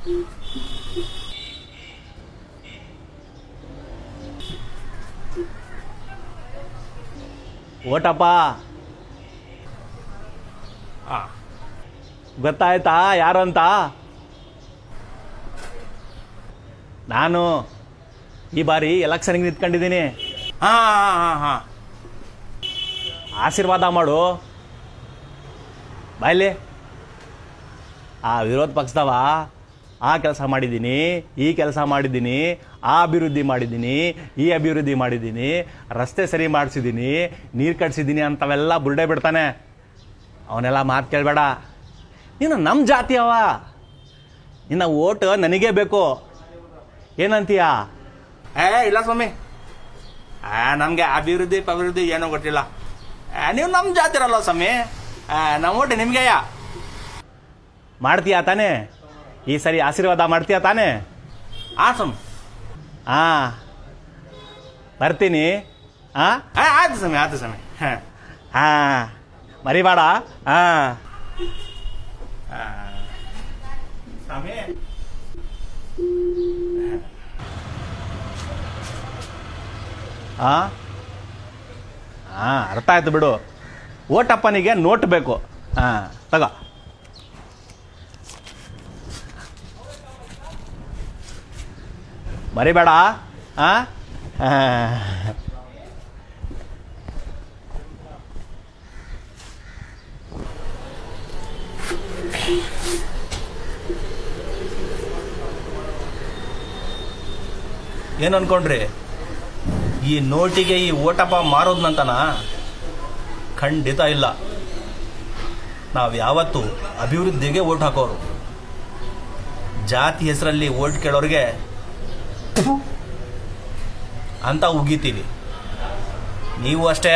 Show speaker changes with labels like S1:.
S1: ಓಟಪ್ಪ ಗೊತ್ತಾಯ್ತಾ ಯಾರು ಅಂತ? ನಾನು ಈ ಬಾರಿ ಎಲೆಕ್ಷನ್ಗೆ ನಿಂತ್ಕೊಂಡಿದ್ದೀನಿ.
S2: ಹಾಂ
S1: ಆಶೀರ್ವಾದ ಮಾಡು ಬಾಯ್ಲಿ. ಆ ವಿರೋಧ ಪಕ್ಷದವ ಆ ಕೆಲಸ ಮಾಡಿದ್ದೀನಿ, ಈ ಕೆಲಸ ಮಾಡಿದ್ದೀನಿ, ಆ ಅಭಿವೃದ್ಧಿ ಮಾಡಿದ್ದೀನಿ, ಈ ಅಭಿವೃದ್ಧಿ ಮಾಡಿದ್ದೀನಿ, ರಸ್ತೆ ಸರಿ ಮಾಡಿಸಿದ್ದೀನಿ, ನೀರು ಕಟ್ಸಿದ್ದೀನಿ ಅಂತವೆಲ್ಲ ಬುರುಡೆ ಬಿಡ್ತಾನೆ. ಅವನೆಲ್ಲ ಮಾತು ಕೇಳಬೇಡ. ನೀನು ನಮ್ಮ ಜಾತಿ ಅವ, ನಿನ್ನ ಓಟ್ ನನಗೇ ಬೇಕು. ಏನಂತೀಯ?
S2: ಇಲ್ಲ ಸ್ವಾಮಿ, ನಮಗೆ ಅಭಿವೃದ್ಧಿ ಏನೋ ಗೊತ್ತಿಲ್ಲ. ನೀವು ನಮ್ಮ ಜಾತಿರಲ್ಲ ಸ್ವಾಮಿ, ನಮ್ಮ ಓಟ್ ನಿಮಗೆಯ.
S1: ಮಾಡ್ತೀಯಾ ತಾನೇ? ಈ ಸರಿ ಆಶೀರ್ವಾದ ಮಾಡ್ತೀಯಾ ತಾನೇ?
S2: ಸ್ವಾಮಿ.
S1: ಬರ್ತೀನಿ.
S2: ಆಯ್ತು ಸ್ವಾಮಿ.
S1: ಮರಿಬೇಡ.
S2: ಸ್ವಾಮಿ
S1: ಅರ್ಥ ಆಯ್ತು ಬಿಡು. ಓಟಪ್ಪನಿಗೆ ನೋಟ್ ಬೇಕು. ತಗೋ. ಮರಿಬೇಡ.
S2: ಏನು ಅನ್ಕೊಂಡ್ರಿ? ಈ ನೋಟಿಗೆ ಈ ಓಟಪ್ಪ ಮಾರೋದ್ನಂತನ? ಖಂಡಿತ ಇಲ್ಲ. ನಾವು ಯಾವತ್ತೂ ಅಭಿವೃದ್ಧಿಗೆ ಓಟ್ ಹಾಕೋರು. ಜಾತಿ ಹೆಸರಲ್ಲಿ ಓಟ್ ಕೇಳೋರಿಗೆ ಅಂತ ಉಗಿತೀವಿ. ನೀವು ಅಷ್ಟೇ.